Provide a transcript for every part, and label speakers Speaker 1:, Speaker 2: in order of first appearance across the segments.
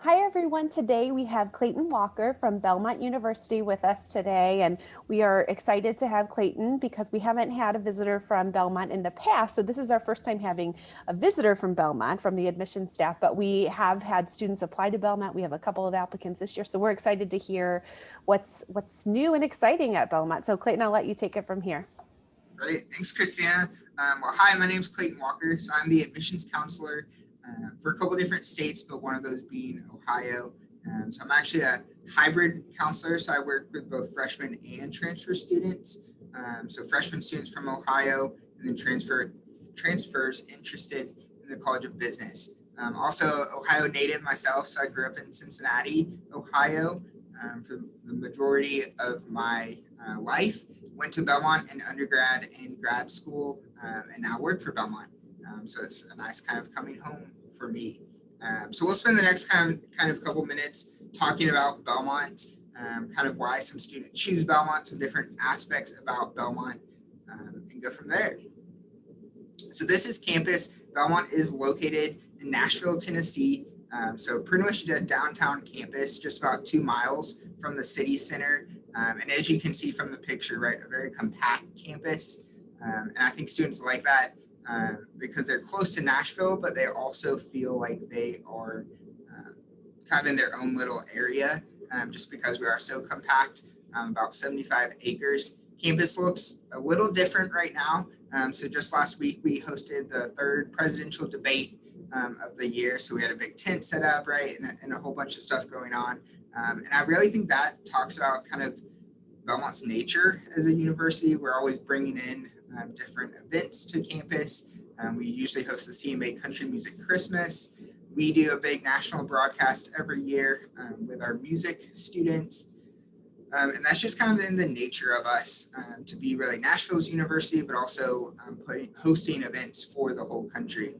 Speaker 1: Hi everyone, today we have Clayton Walker from Belmont University with us today, and we are excited to have Clayton because we haven't had a visitor from Belmont in the past. So this is our first time having a visitor from Belmont from the admission staff, but we have had students apply to Belmont. We have a couple of applicants this year, so we're excited to hear what's new and exciting at Belmont. So Clayton, I'll let you take it from here.
Speaker 2: Great. Thanks, Christina. Hi, my name is Clayton Walker. So I'm the admissions counselor for a couple different states, but one of those being Ohio. So I'm actually a hybrid counselor. So I work with both freshmen and transfer students. So freshman students from Ohio and then transfers interested in the College of Business. Also Ohio native myself. So I grew up in Cincinnati, Ohio for the majority of my life. Went to Belmont in undergrad and grad school, and now work for Belmont. So it's a nice kind of coming home for me. So we'll spend the next kind of couple minutes talking about Belmont, kind of why some students choose Belmont, some different aspects about Belmont, and go from there. So this is campus. Belmont is located in Nashville, Tennessee. So pretty much a downtown campus, just about 2 miles from the city center. And as you can see from the picture, right, a very compact campus. And I think students like that because they're close to Nashville, but they also feel like they are kind of in their own little area just because we are so compact, about 75 acres. Campus looks a little different right now. So just last week, we hosted the 3rd presidential debate of the year. So we had a big tent set up, right, and a whole bunch of stuff going on. And I really think that talks about kind of Belmont's nature as a university. We're always bringing in different events to campus. We usually host the CMA Country Music Christmas. We do a big national broadcast every year with our music students. And that's just kind of in the nature of us to be really Nashville's university, but also hosting events for the whole country.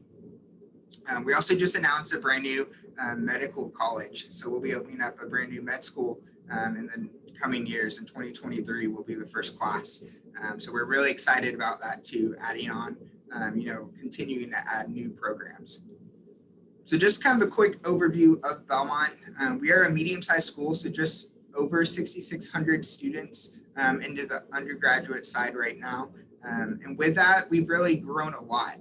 Speaker 2: We also just announced a brand new medical college. So we'll be opening up a brand new med school in the coming years. In 2023 will be the first class. So we're really excited about that too, adding on, continuing to add new programs. So just kind of a quick overview of Belmont. We are a medium-sized school, so just over 6,600 students into the undergraduate side right now. And with that, we've really grown a lot.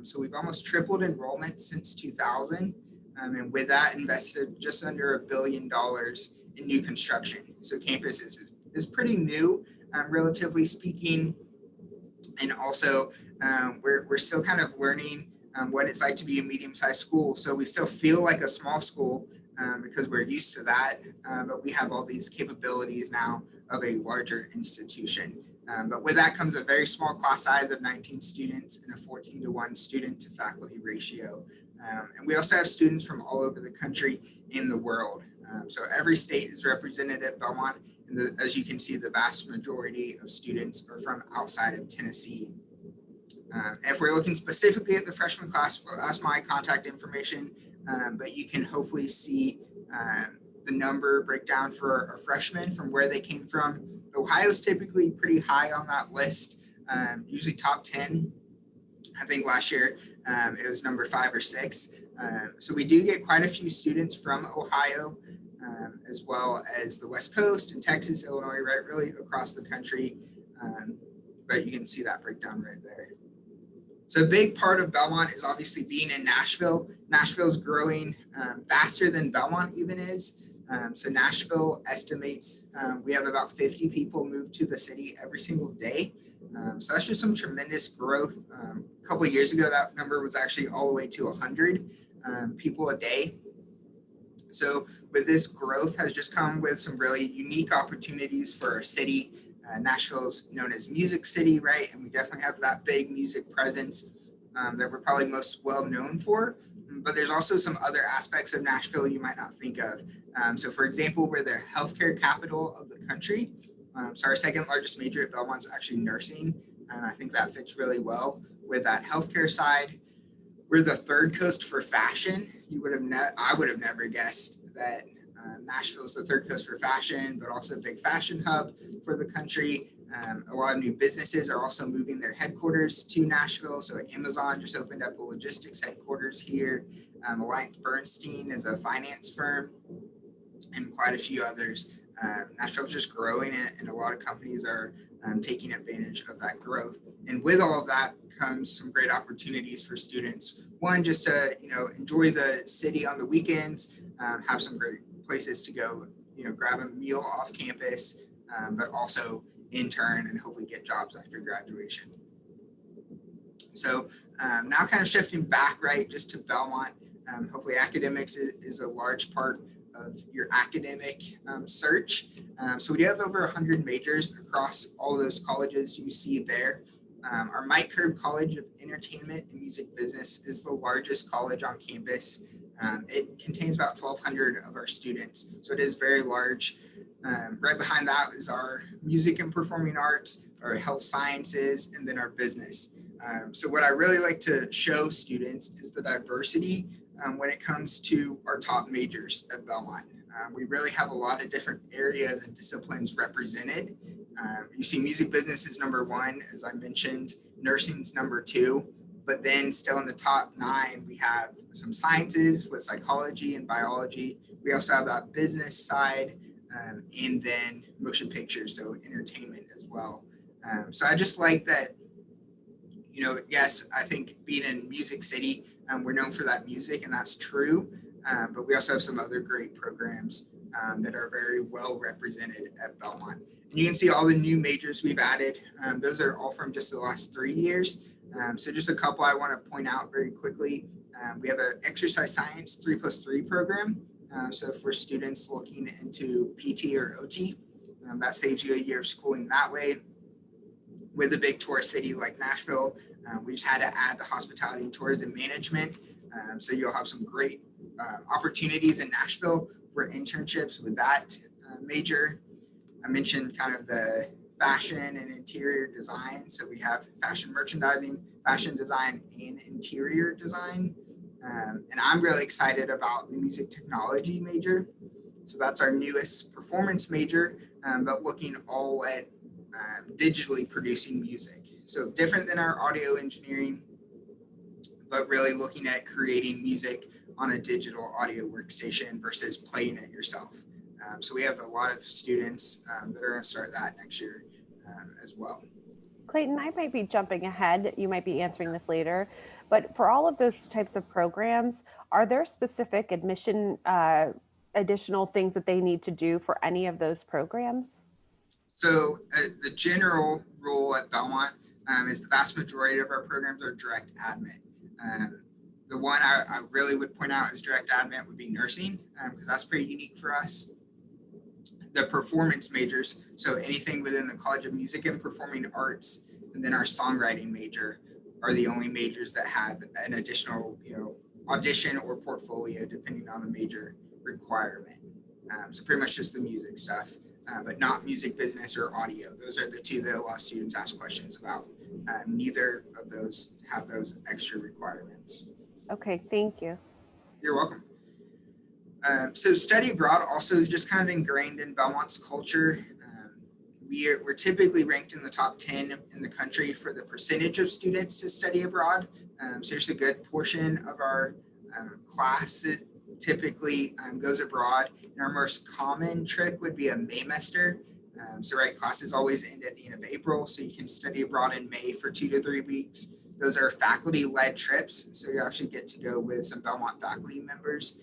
Speaker 2: So we've almost tripled enrollment since 2000. And with that, invested just under $1 billion in new construction. So campus is pretty new, relatively speaking. And also, we're still kind of learning what it's like to be a medium-sized school. So we still feel like a small school because we're used to that. But we have all these capabilities now of a larger institution. But with that comes a very small class size of 19 students and a 14-to-1 student to faculty ratio. And we also have students from all over the country and the world. So every state is represented at Belmont. And as you can see, the vast majority of students are from outside of Tennessee. And if we're looking specifically at the freshman class, well, that's my contact information, but you can hopefully see the number breakdown for our freshmen from where they came from. Ohio's typically pretty high on that list, usually top 10. I think last year it was number 5 or 6. So we do get quite a few students from Ohio, as well as the West Coast and Texas, Illinois, right, really across the country. But you can see that breakdown right there. So a big part of Belmont is obviously being in Nashville. Nashville's growing faster than Belmont even is. So Nashville estimates we have about 50 people move to the city every single day. So that's just some tremendous growth. A couple of years ago, that number was actually all the way to 100 people a day. So with this growth has just come with some really unique opportunities for our city. Nashville's known as Music City, right? And we definitely have that big music presence that we're probably most well known for. But there's also some other aspects of Nashville you might not think of. So for example, we're the healthcare capital of the country. So our second largest major at Belmont's actually nursing. And I think that fits really well with that healthcare side. We're the third coast for fashion. I would have never guessed that Nashville is the third coast for fashion, but also a big fashion hub for the country. A lot of new businesses are also moving their headquarters to Nashville. So Amazon just opened up a logistics headquarters here. AllianceBernstein is a finance firm, and quite a few others. Nashville's just growing, and a lot of companies are taking advantage of that growth. And with all of that comes some great opportunities for students. One, just to enjoy the city on the weekends, have some great places to go, grab a meal off campus, but also intern and hopefully get jobs after graduation. So now kind of shifting back, right, just to Belmont. Hopefully academics is a large part of your academic search. So we do have over 100 majors across all of those colleges you see there. Our Mike Curb College of Entertainment and Music Business is the largest college on campus. It contains about 1,200 of our students, so it is very large. Right behind that is our Music and Performing Arts, our Health Sciences, and then our business. So what I really like to show students is the diversity when it comes to our top majors at Belmont. We really have a lot of different areas and disciplines represented. You see music business is number one, as I mentioned, nursing's number two, but then still in the top 9, we have some sciences with psychology and biology. We also have that business side, and then motion pictures, so entertainment as well. So I just like that, yes, I think being in Music City, we're known for that music, and that's true. But we also have some other great programs that are very well represented at Belmont. And you can see all the new majors we've added. Those are all from just the last 3 years. So just a couple I want to point out very quickly. We have an exercise science 3+3 program. So for students looking into PT or OT, that saves you a year of schooling that way. With a big tourist city like Nashville, we just had to add the hospitality and tourism management. So you'll have some great opportunities in Nashville for internships with that major. I mentioned kind of the fashion and interior design. So we have fashion merchandising, fashion design, and interior design. And I'm really excited about the music technology major. So that's our newest performance major, but looking all at digitally producing music. So different than our audio engineering, but really looking at creating music on a digital audio workstation versus playing it yourself. So we have a lot of students that are going to start that next year as well.
Speaker 1: Clayton, I might be jumping ahead. You might be answering this later, but for all of those types of programs, are there specific admission additional things that they need to do for any of those programs?
Speaker 2: So the general rule at Belmont is the vast majority of our programs are direct admit. The one I really would point out as direct admit would be nursing, because that's pretty unique for us. The performance majors, so anything within the College of Music and Performing Arts, and then our songwriting major are the only majors that have an additional, audition or portfolio depending on the major requirement. So pretty much just the music stuff, but not music business or audio. Those are the two that a lot of students ask questions about. Neither of those have those extra requirements.
Speaker 1: Okay, thank you.
Speaker 2: You're welcome. So study abroad also is just kind of ingrained in Belmont's culture. We're typically ranked in the top 10 in the country for the percentage of students to study abroad. So there's a good portion of our class that typically goes abroad. And our most common trip would be a Maymester. So classes always end at the end of April, so you can study abroad in May for 2 to 3 weeks. Those are faculty-led trips, so you actually get to go with some Belmont faculty members.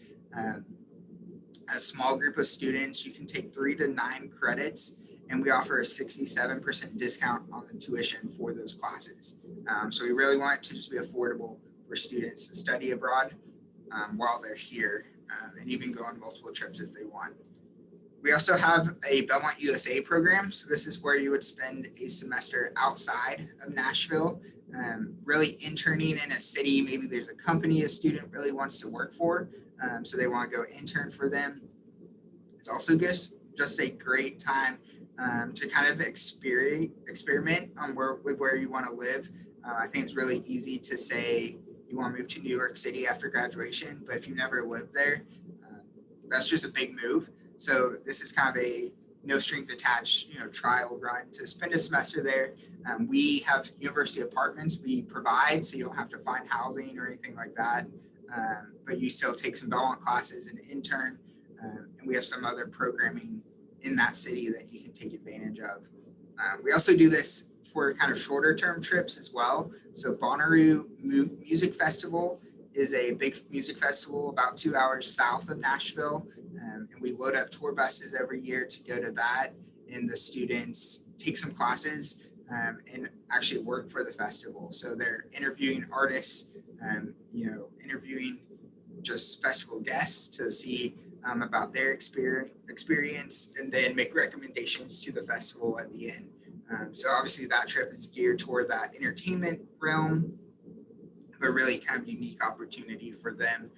Speaker 2: A small group of students, you can take 3 to 9 credits, and we offer a 67% discount on the tuition for those classes. So we really want it to just be affordable for students to study abroad while they're here, and even go on multiple trips if they want. We also have a Belmont USA program. So this is where you would spend a semester outside of Nashville, really interning in a city. Maybe there's a company a student really wants to work for, so they want to go intern for them. It's also just a great time to kind of experiment on where you want to live. I think it's really easy to say you want to move to New York City after graduation, but if you never lived there, that's just a big move. So this is kind of a no strings attached, trial run to spend a semester there. We have university apartments we provide, so you don't have to find housing or anything like that. but you still take some Belmont classes and intern. And we have some other programming in that city that you can take advantage of. We also do this for kind of shorter term trips as well. So Bonnaroo Music Festival is a big music festival about 2 hours south of Nashville. And we load up tour buses every year to go to that. And the students take some classes and actually work for the festival. So they're interviewing artists, interviewing just festival guests to see about their experience and then make recommendations to the festival at the end. So obviously that trip is geared toward that entertainment realm, but really kind of unique opportunity for them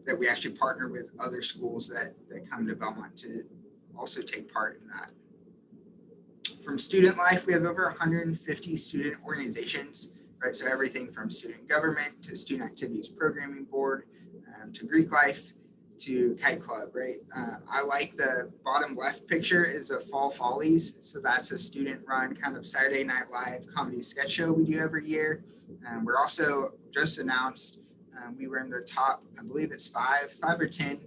Speaker 2: that we actually partner with other schools that come to Belmont to also take part in that. From student life, we have over 150 student organizations, right? So everything from student government to student activities programming board to Greek life to Kite Club, right? I like the bottom left picture is a Fall Follies. So that's a student run kind of Saturday Night Live comedy sketch show we do every year. We're also just announced, we were in the top, I believe it's five or 10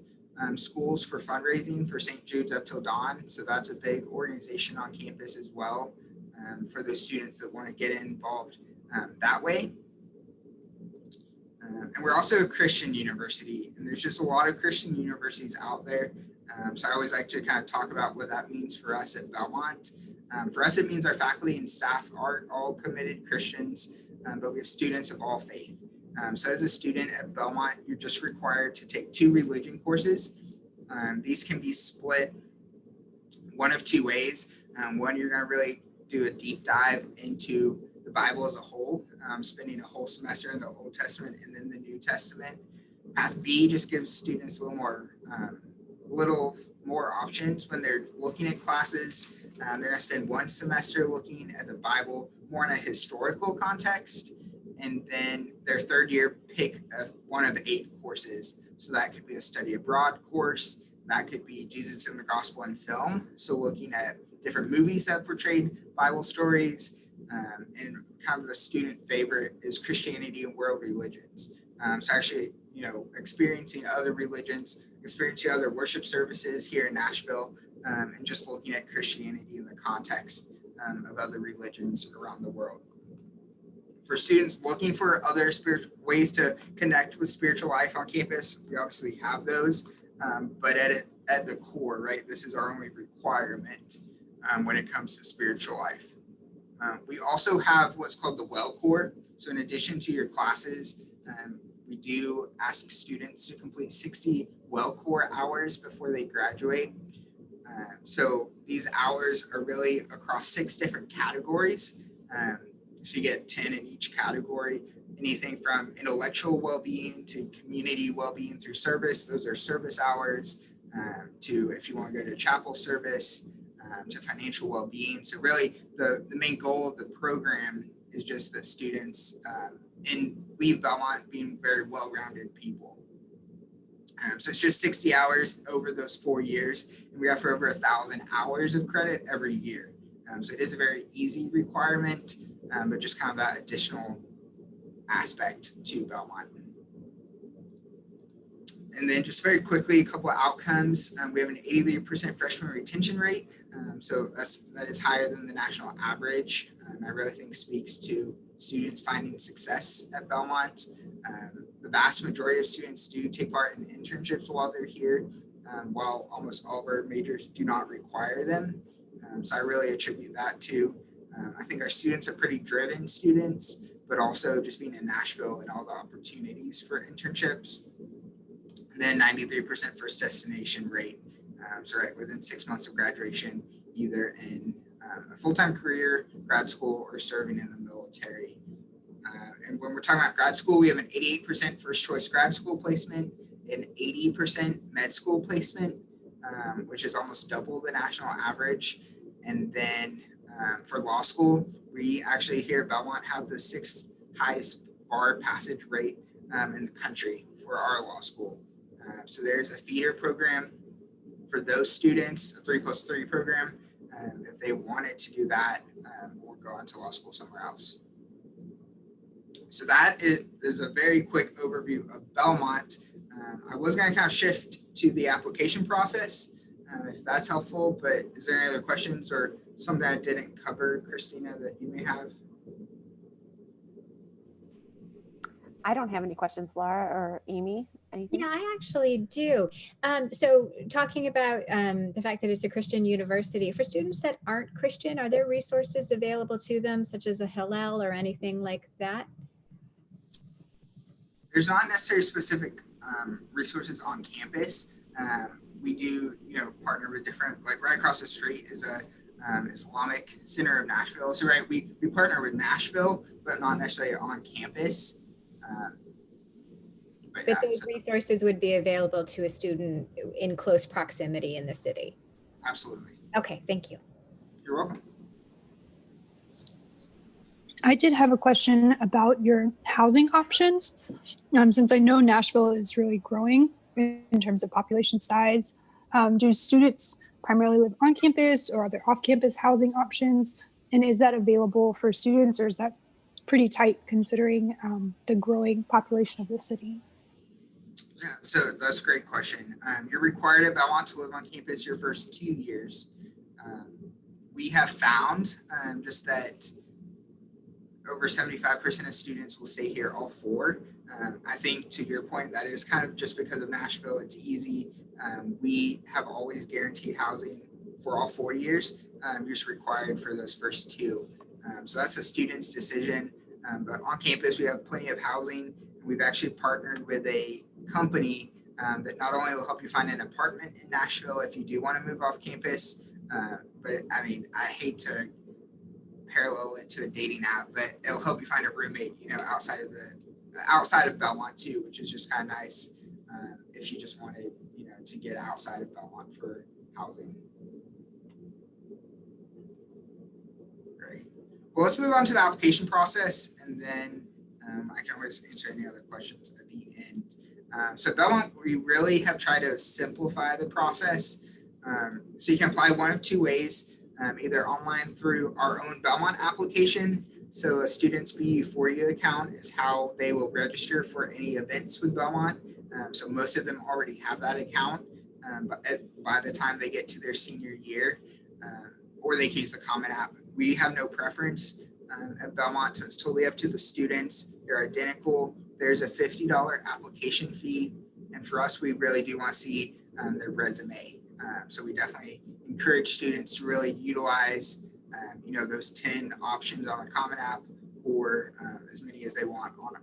Speaker 2: schools for fundraising for St. Jude's Up Till Dawn. So that's a big organization on campus as well for the students that want to get involved that way. And we're also a Christian university, and there's just a lot of Christian universities out there. So I always like to kind of talk about what that means for us at Belmont. For us, it means our faculty and staff are all committed Christians, but we have students of all faith. So as a student at Belmont, you're just required to take 2 religion courses. These can be split one of 2 ways. One, you're going to really do a deep dive into the Bible as a whole, spending a whole semester in the Old Testament and then the New Testament. Path B just gives students a little more options when they're looking at classes. They're going to spend 1 semester looking at the Bible more in a historical context, and then their 3rd year pick one of 8 courses. So that could be a study abroad course. That could be Jesus in the Gospel and Film. So looking at different movies that portrayed Bible stories. And kind of the student favorite is Christianity and world religions. So actually, experiencing other religions, experiencing other worship services here in Nashville, and just looking at Christianity in the context of other religions around the world. For students looking for other spiritual ways to connect with spiritual life on campus, we obviously have those, but at the core, right, this is our only requirement when it comes to spiritual life. We also have what's called the Well Core. So in addition to your classes, we do ask students to complete 60 Well Core hours before they graduate. So these hours are really across 6 different categories. So you get 10 in each category, anything from intellectual well-being to community well-being through service. Those are service hours, to if you want to go to chapel service, to financial well-being. So really the main goal of the program is just that students leave Belmont being very well-rounded people. So it's just 60 hours over those 4 years, and we offer over 1,000 hours of credit every year. So it is a very easy requirement, but just kind of that additional aspect to Belmont. And then just very quickly, a couple of outcomes. We have an 83% freshman retention rate. So that is higher than the national average. I really think speaks to students finding success at Belmont. The vast majority of students do take part in internships while they're here, while almost all of our majors do not require them. So I really attribute that to, I think our students are pretty driven students, but also just being in Nashville and all the opportunities for internships. And then 93% first destination rate. So right within 6 months of graduation, either in a full-time career, grad school, or serving in the military. And when we're talking about grad school, we have an 88% first choice grad school placement, an 80% med school placement, which is almost double the national average. And then for law school, we actually here at Belmont have the 6th highest bar passage rate in the country for our law school. So there's a feeder program for those students, a 3+3 program, if they wanted to do that or go on to law school somewhere else. So that is a very quick overview of Belmont. I was going to kind of shift to the application process, if that's helpful, but is there any other questions or something I didn't cover, Christina, that you may have?
Speaker 1: I don't have any questions, Laura or Amy. Anything?
Speaker 3: Yeah, I actually do. So talking about the fact that it's a Christian university, for students that aren't Christian, are there resources available to them, such as a Hillel or anything like that?
Speaker 2: There's not necessarily specific resources on campus. We do, partner with different, like right across the street is a Islamic Center of Nashville. So we partner with Nashville, but not necessarily on campus.
Speaker 3: But those resources would be available to a student in close proximity in the city.
Speaker 2: Absolutely.
Speaker 3: Okay, thank you.
Speaker 2: You're welcome.
Speaker 4: I did have a question about your housing options. Since I know Nashville is really growing in terms of population size, do students primarily live on campus, or are there off-campus housing options? And is that available for students, or is that pretty tight considering the growing population of the city?
Speaker 2: Yeah, so that's a great question. You're required at Belmont to live on campus your first 2 years. We have found just that over 75% of students will stay here all 4. I think to your point, that is kind of just because of Nashville, it's easy. We have always guaranteed housing for all 4 years. You're just required for those first 2. So that's a student's decision. But on campus, we have plenty of housing. We've actually partnered with a company that not only will help you find an apartment in Nashville if you do want to move off campus, but I mean, I hate to parallel it to a dating app, but it'll help you find a roommate, outside of Belmont too, which is just kind of nice if you just wanted, to get outside of Belmont for housing. Great. Well, let's move on to the application process, and then I can always answer any other questions at the end. So Belmont, we really have tried to simplify the process. So you can apply one of 2 ways, either online through our own Belmont application. So a student's BU40 account is how they will register for any events with Belmont. So most of them already have that account but by the time they get to their senior year, or they can use the Common App. We have no preference at Belmont, so it's totally up to the students. They're identical. There's a $50 application fee. And for us, we really do want to see their resume. So we definitely encourage students to really utilize, those 10 options on a Common App, or as many as they want on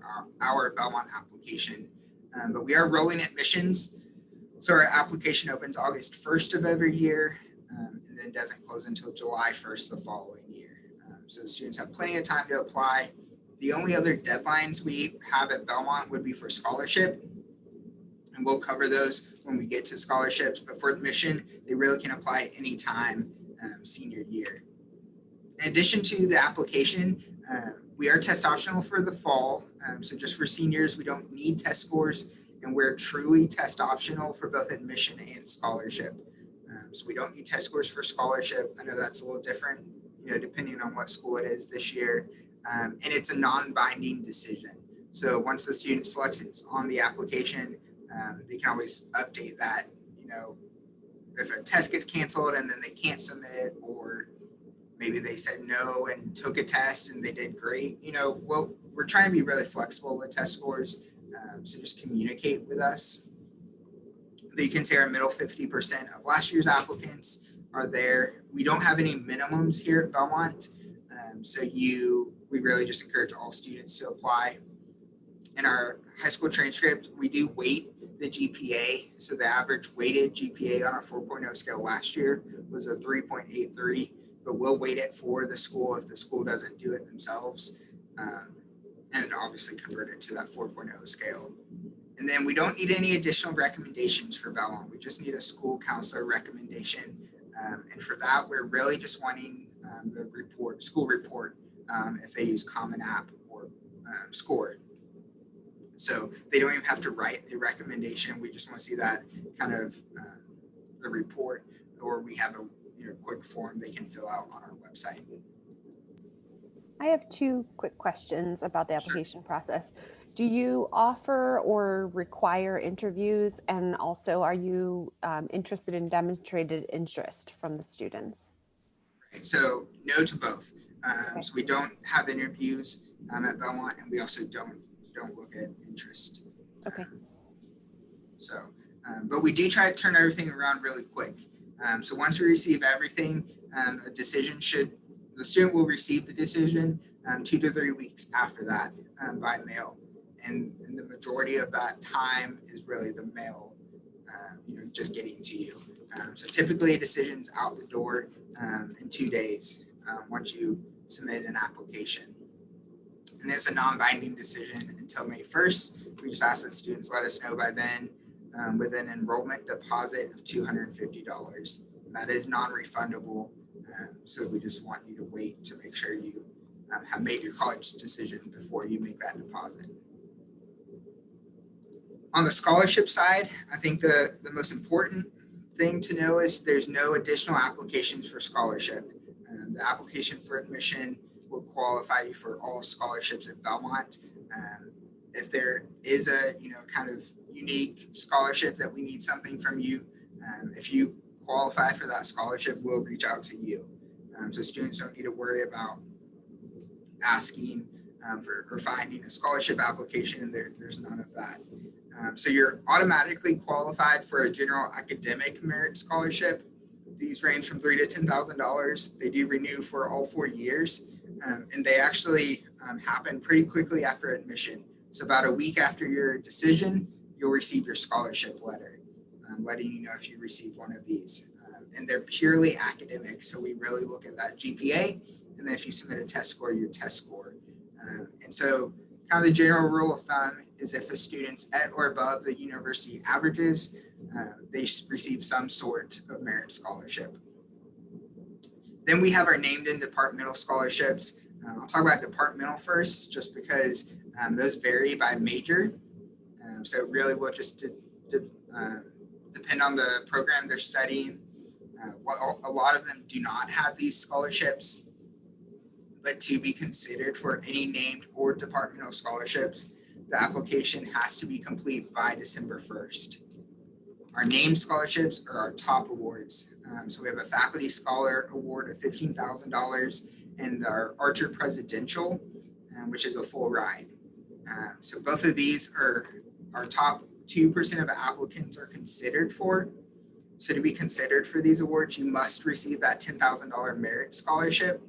Speaker 2: our Belmont application. But we are rolling admissions. So our application opens August 1st of every year, and then doesn't close until July 1st the following year. So the students have plenty of time to apply. The only other deadlines we have at Belmont would be for scholarship, and we'll cover those when we get to scholarships. But for admission, they really can apply anytime senior year. In addition to the application, we are test optional for the fall. So just for seniors, we don't need test scores, and we're truly test optional for both admission and scholarship. So we don't need test scores for scholarship. I know that's a little different, depending on what school it is this year. And it's a non-binding decision. So once the student selects it on the application, they can always update that, if a test gets canceled and then they can't submit, or maybe they said no and took a test and they did great. Well, we're trying to be really flexible with test scores. So just communicate with us. You can say our middle 50% of last year's applicants are there. We don't have any minimums here at Belmont. We really just encourage all students to apply. In our high school transcript, we do weight the GPA. So the average weighted GPA on our 4.0 scale last year was a 3.83, but we'll weight it for the school if the school doesn't do it themselves. And obviously convert it to that 4.0 scale. And then we don't need any additional recommendations for Belmont. We just need a school counselor recommendation. And for that, we're really just wanting the school report, if they use Common App or Score. So they don't even have to write a recommendation. We just want to see that kind of the report, or we have a quick form they can fill out on our website.
Speaker 1: I have two quick questions about the application process. Do you offer or require interviews? And also, are you interested in demonstrated interest from the students?
Speaker 2: Right? So no to both.
Speaker 1: Okay.
Speaker 2: So we don't have interviews at Belmont, and we also don't look at interest.
Speaker 1: Okay.
Speaker 2: But we do try to turn everything around really quick. So once we receive everything, the student will receive the decision 2 to 3 weeks after that by mail. And the majority of that time is really the mail, just getting to you. So typically a decision's out the door in 2 days once you submit an application. And it's a non-binding decision until May 1st. We just ask that students let us know by then with an enrollment deposit of $250. That is non-refundable. So we just want you to wait to make sure you have made your college decision before you make that deposit. On the scholarship side, I think the most important thing to know is there's no additional applications for scholarship. The application for admission will qualify you for all scholarships at Belmont. If there is a kind of unique scholarship that we need something from you, if you qualify for that scholarship, we'll reach out to you. So students don't need to worry about asking or finding a scholarship application. There's none of that. So you're automatically qualified for a general academic merit scholarship. These range from $3,000 to $10,000. They do renew for all 4 years, and they actually happen pretty quickly after admission. So about a week after your decision, you'll receive your scholarship letter, letting you know if you receive one of these. And they're purely academic, so we really look at that GPA, and then if you submit a test score, your test score. And so kind of the general rule of thumb is if a student's at or above the university averages, they receive some sort of merit scholarship. Then we have our named in departmental scholarships. I'll talk about departmental first, just because those vary by major. So it really will just depend on the program they're studying. A lot of them do not have these scholarships, but to be considered for any named or departmental scholarships, the application has to be complete by December 1st. Our named scholarships are our top awards. So we have a faculty scholar award of $15,000 and our Archer Presidential, which is a full ride. So both of these are our top 2% of applicants are considered for. So to be considered for these awards, you must receive that $10,000 merit scholarship.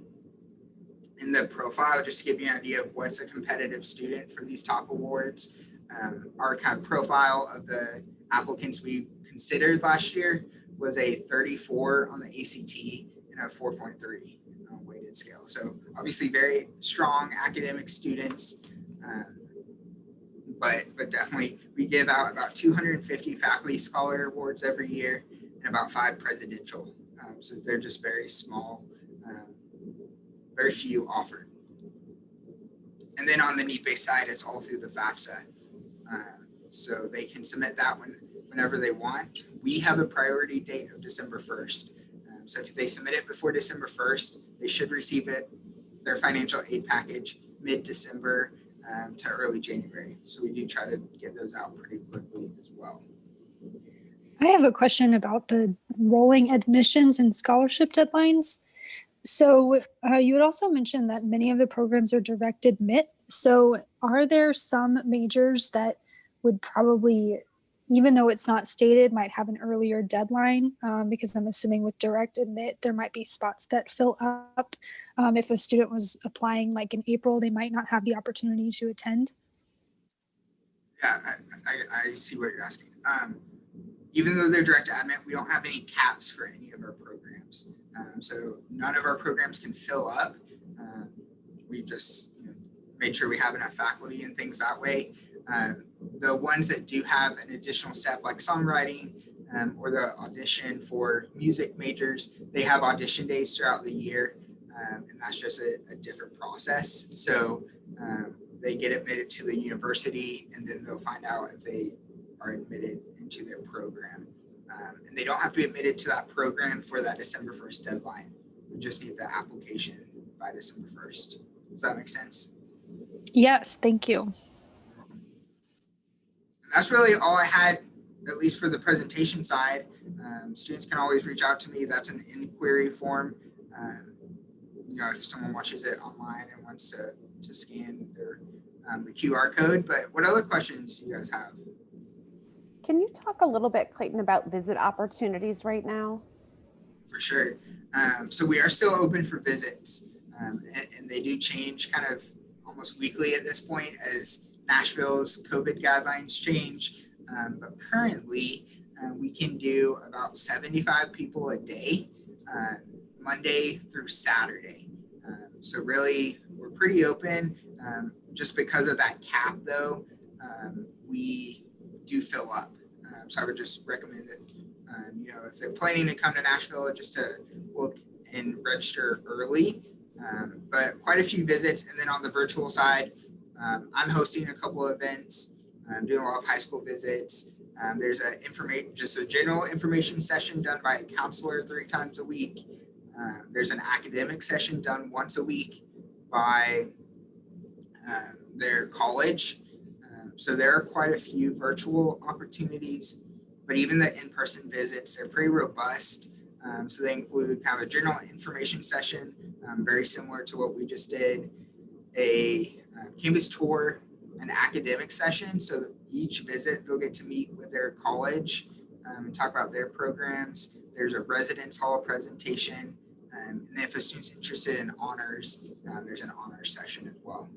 Speaker 2: In the profile, just to give you an idea of what's a competitive student for these top awards, our kind of profile of the applicants we considered last year was a 34 on the ACT and a 4.3 weighted scale. So obviously very strong academic students, but definitely we give out about 250 faculty scholar awards every year and about 5 presidential. So they're just very small, very few offered. And then on the need-based side, it's all through the FAFSA. So they can submit that one whenever they want. We have a priority date of December 1st. So if they submit it before December 1st, they should receive their financial aid package mid-December to early January. So we do try to get those out pretty quickly as well.
Speaker 4: I have a question about the rolling admissions and scholarship deadlines. So you had also mentioned that many of the programs are direct admit. So are there some majors that would probably, even though it's not stated, might have an earlier deadline? Because I'm assuming with direct admit, there might be spots that fill up. If a student was applying like in April, they might not have the opportunity to attend.
Speaker 2: Yeah, I see what you're asking. Even though they're direct admit, we don't have any caps for any of our programs. So none of our programs can fill up. We just made sure we have enough faculty and things that way. The ones that do have an additional step like songwriting or the audition for music majors, they have audition days throughout the year. And that's just a different process. So they get admitted to the university and then they'll find out if they are admitted into their program. And they don't have to be admitted to that program for that December 1st deadline. We just need the application by December 1st. Does that make sense?
Speaker 4: Yes, thank you.
Speaker 2: And that's really all I had, at least for the presentation side. Students can always reach out to me. That's an inquiry form. If someone watches it online and wants to scan their the QR code. But what other questions do you guys have?
Speaker 1: Can you talk a little bit, Clayton, about visit opportunities right now?
Speaker 2: For sure. So we are still open for visits, and they do change kind of almost weekly at this point as Nashville's COVID guidelines change. But currently, we can do about 75 people a day, Monday through Saturday. So really, we're pretty open. Just because of that cap, though, we do fill up. So I would just recommend that, if they're planning to come to Nashville, just to look and register early. But quite a few visits. And then on the virtual side, I'm hosting a couple of events. I'm doing a lot of high school visits. There's just a general information session done by a counselor 3 times a week. There's an academic session done once a week by their college. So there are quite a few virtual opportunities, but even the in-person visits, they're pretty robust. So they include kind of a general information session, very similar to what we just did, a campus tour, an academic session. So each visit, they'll get to meet with their college and talk about their programs. There's a residence hall presentation. And if a student's interested in honors, there's an honors session as well.